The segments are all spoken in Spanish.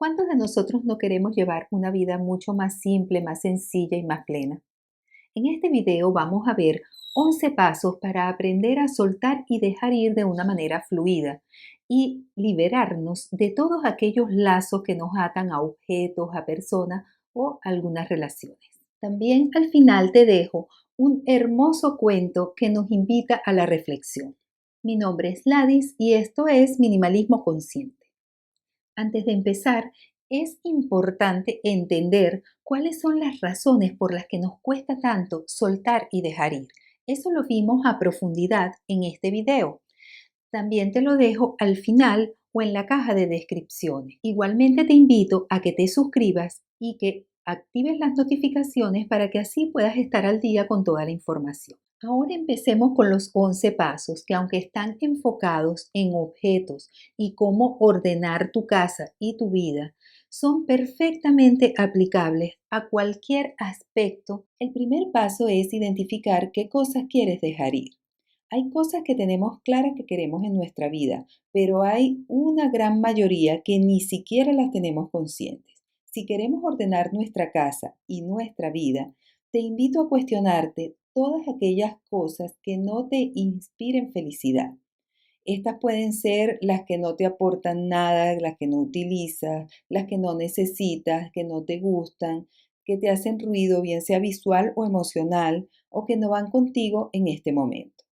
¿Cuántos de nosotros no queremos llevar una vida mucho más simple, más sencilla y más plena? En este video vamos a ver 11 pasos para aprender a soltar y dejar ir de una manera fluida y liberarnos de todos aquellos lazos que nos atan a objetos, a personas o algunas relaciones. También al final te dejo un hermoso cuento que nos invita a la reflexión. Mi nombre es Ladis y esto es Minimalismo Consciente. Antes de empezar, es importante entender cuáles son las razones por las que nos cuesta tanto soltar y dejar ir. Eso lo vimos a profundidad en este video. También te lo dejo al final o en la caja de descripciones. Igualmente te invito a que te suscribas y que actives las notificaciones para que así puedas estar al día con toda la información. Ahora empecemos con los 11 pasos que, aunque están enfocados en objetos y cómo ordenar tu casa y tu vida, son perfectamente aplicables a cualquier aspecto. El primer paso es identificar qué cosas quieres dejar ir. Hay cosas que tenemos claras que queremos en nuestra vida, pero hay una gran mayoría que ni siquiera las tenemos conscientes. Si queremos ordenar nuestra casa y nuestra vida, te invito a cuestionarte todas aquellas cosas que no te inspiren felicidad. Estas pueden ser las que no te aportan nada, las que no utilizas, las que no necesitas, que no te gustan, que te hacen ruido, bien sea visual o emocional, o que no van contigo en este momento.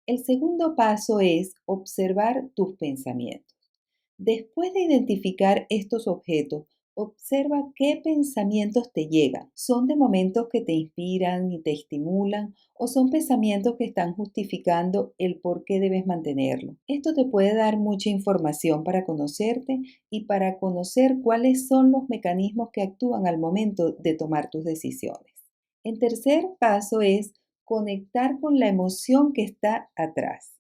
El segundo paso es observar tus pensamientos. Después de identificar estos objetos, observa qué pensamientos te llegan. ¿Son de momentos que te inspiran y te estimulan o son pensamientos que están justificando el por qué debes mantenerlo? Esto te puede dar mucha información para conocerte y para conocer cuáles son los mecanismos que actúan al momento de tomar tus decisiones. El tercer paso es conectar con la emoción que está atrás.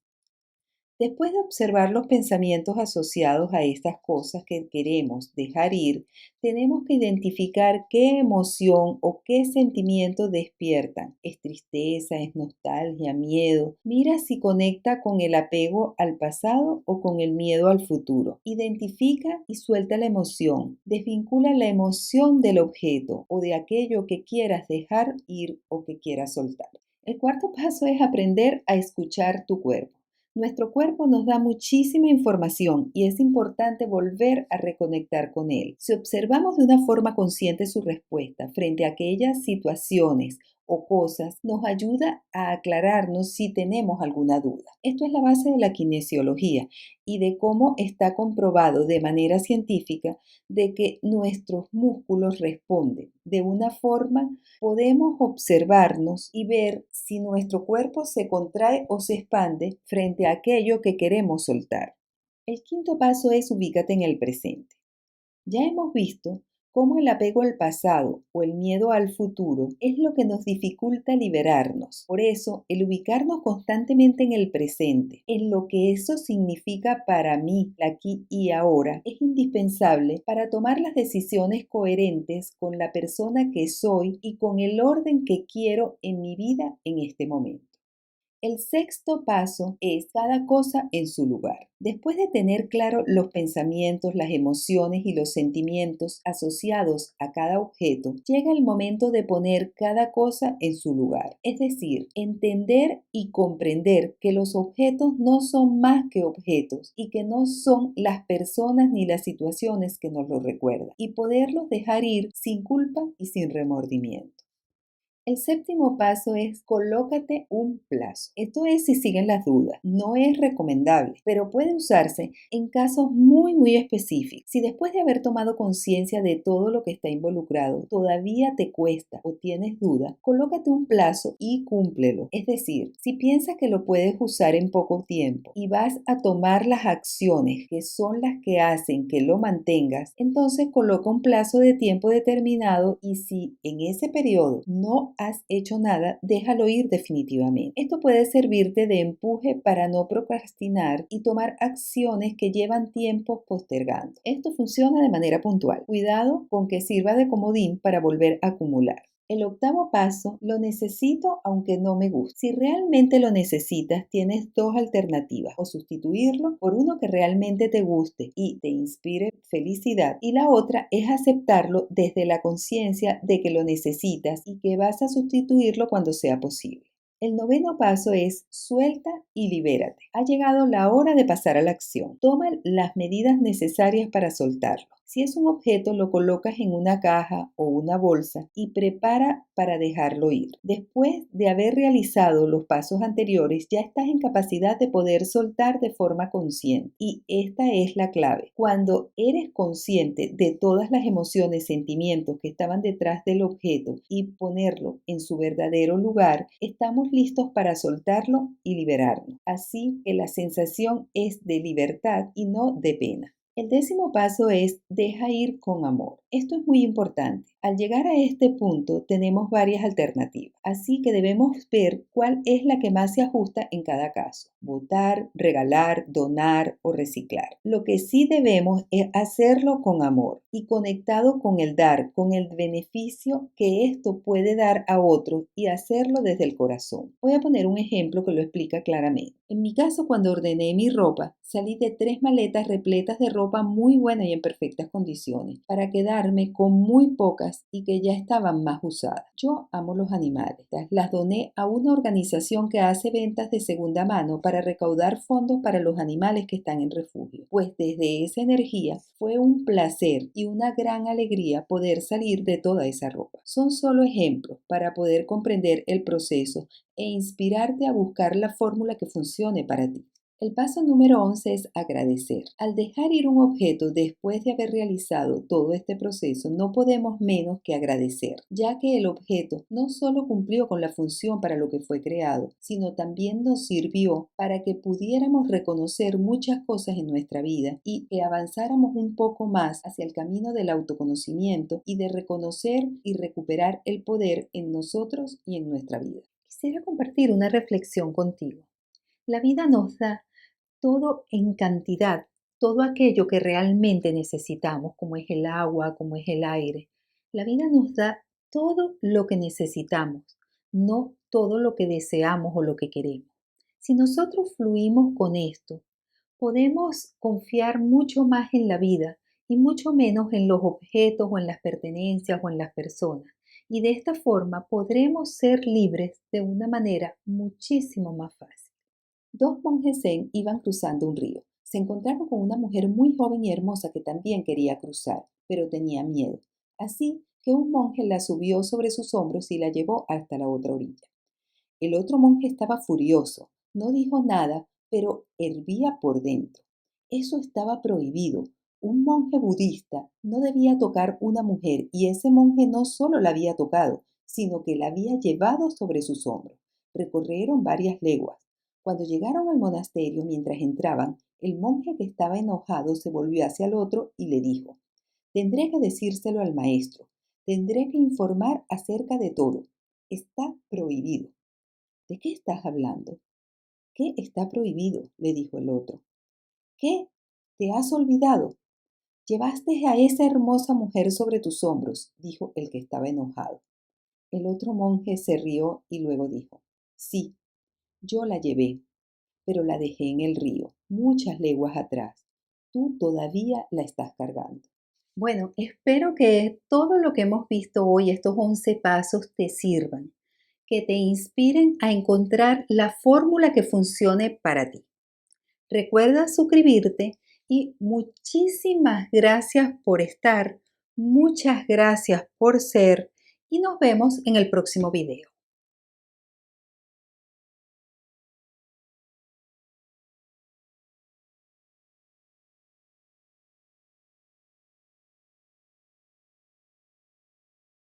Después de observar los pensamientos asociados a estas cosas que queremos dejar ir, tenemos que identificar qué emoción o qué sentimiento despiertan. ¿Es tristeza, es nostalgia, miedo? Mira si conecta con el apego al pasado o con el miedo al futuro. Identifica y suelta la emoción. Desvincula la emoción del objeto o de aquello que quieras dejar ir o que quieras soltar. El cuarto paso es aprender a escuchar tu cuerpo. Nuestro cuerpo nos da muchísima información y es importante volver a reconectar con él. Si observamos de una forma consciente su respuesta frente a aquellas situaciones o cosas, nos ayuda a aclararnos si tenemos alguna duda. Esto es la base de la kinesiología y de cómo está comprobado de manera científica de que nuestros músculos responden. De una forma podemos observarnos y ver si nuestro cuerpo se contrae o se expande frente a aquello que queremos soltar. El quinto paso es ubícate en el presente. Ya hemos visto cómo el apego al pasado o el miedo al futuro es lo que nos dificulta liberarnos. Por eso, el ubicarnos constantemente en el presente, en lo que eso significa para mí, aquí y ahora, es indispensable para tomar las decisiones coherentes con la persona que soy y con el orden que quiero en mi vida en este momento. El sexto paso es cada cosa en su lugar. Después de tener claro los pensamientos, las emociones y los sentimientos asociados a cada objeto, llega el momento de poner cada cosa en su lugar. Es decir, entender y comprender que los objetos no son más que objetos y que no son las personas ni las situaciones que nos lo recuerdan, y poderlos dejar ir sin culpa y sin remordimiento. El séptimo paso es colócate un plazo. Esto es si siguen las dudas. No es recomendable, pero puede usarse en casos muy específicos. Si después de haber tomado conciencia de todo lo que está involucrado, todavía te cuesta o tienes duda, colócate un plazo y cúmplelo. Es decir, si piensas que lo puedes usar en poco tiempo y vas a tomar las acciones que son las que hacen que lo mantengas, entonces coloca un plazo de tiempo determinado y si en ese periodo no has hecho nada, déjalo ir definitivamente. Esto puede servirte de empuje para no procrastinar y tomar acciones que llevan tiempo postergando. Esto funciona de manera puntual. Cuidado con que sirva de comodín para volver a acumular. El octavo paso, lo necesito aunque no me guste. Si realmente lo necesitas, tienes dos alternativas: o sustituirlo por uno que realmente te guste y te inspire felicidad, y la otra es aceptarlo desde la conciencia de que lo necesitas y que vas a sustituirlo cuando sea posible. El noveno paso es suelta y libérate. Ha llegado la hora de pasar a la acción. Toma las medidas necesarias para soltarlo. Si es un objeto, lo colocas en una caja o una bolsa y prepara para dejarlo ir. Después de haber realizado los pasos anteriores, ya estás en capacidad de poder soltar de forma consciente. Y esta es la clave. Cuando eres consciente de todas las emociones, sentimientos que estaban detrás del objeto y ponerlo en su verdadero lugar, estamos listos para soltarlo y liberarnos. Así que la sensación es de libertad y no de pena. El décimo paso es deja ir con amor. Esto es muy importante. Al llegar a este punto tenemos varias alternativas, así que debemos ver cuál es la que más se ajusta en cada caso: botar, regalar, donar o reciclar. Lo que sí debemos es hacerlo con amor y conectado con el dar, con el beneficio que esto puede dar a otros, y hacerlo desde el corazón. Voy a poner un ejemplo que lo explica claramente. En mi caso, cuando ordené mi ropa, salí de 3 maletas repletas de ropa muy buena y en perfectas condiciones, para quedarme con muy pocas y que ya estaban más usadas. Yo amo los animales. Las doné a una organización que hace ventas de segunda mano para recaudar fondos para los animales que están en refugio. Pues desde esa energía fue un placer y una gran alegría poder salir de toda esa ropa. Son solo ejemplos para poder comprender el proceso e inspirarte a buscar la fórmula que funcione para ti. El paso número 11 es agradecer. Al dejar ir un objeto después de haber realizado todo este proceso, no podemos menos que agradecer, ya que el objeto no solo cumplió con la función para lo que fue creado, sino también nos sirvió para que pudiéramos reconocer muchas cosas en nuestra vida y que avanzáramos un poco más hacia el camino del autoconocimiento y de reconocer y recuperar el poder en nosotros y en nuestra vida. Quisiera compartir una reflexión contigo. La vida nos da todo en cantidad, todo aquello que realmente necesitamos, como es el agua, como es el aire. La vida nos da todo lo que necesitamos, no todo lo que deseamos o lo que queremos. Si nosotros fluimos con esto, podemos confiar mucho más en la vida y mucho menos en los objetos o en las pertenencias o en las personas. Y de esta forma podremos ser libres de una manera muchísimo más fácil. Dos monjes zen iban cruzando un río. Se encontraron con una mujer muy joven y hermosa que también quería cruzar, pero tenía miedo. Así que un monje la subió sobre sus hombros y la llevó hasta la otra orilla. El otro monje estaba furioso. No dijo nada, pero hervía por dentro. Eso estaba prohibido. Un monje budista no debía tocar una mujer, y ese monje no solo la había tocado, sino que la había llevado sobre sus hombros. Recorrieron varias leguas. Cuando llegaron al monasterio, mientras entraban, el monje, que estaba enojado, se volvió hacia el otro y le dijo: tendré que decírselo al maestro. Tendré que informar acerca de todo. Está prohibido. ¿De qué estás hablando? ¿Qué está prohibido?, le dijo el otro. ¿Qué? ¿Te has olvidado? Llevaste a esa hermosa mujer sobre tus hombros, dijo el que estaba enojado. El otro monje se rió y luego dijo: sí, yo la llevé, pero la dejé en el río, muchas leguas atrás. Tú todavía la estás cargando. Bueno, espero que todo lo que hemos visto hoy, estos 11 pasos, te sirvan, que te inspiren a encontrar la fórmula que funcione para ti. Recuerda suscribirte y muchísimas gracias por estar, muchas gracias por ser, y nos vemos en el próximo video.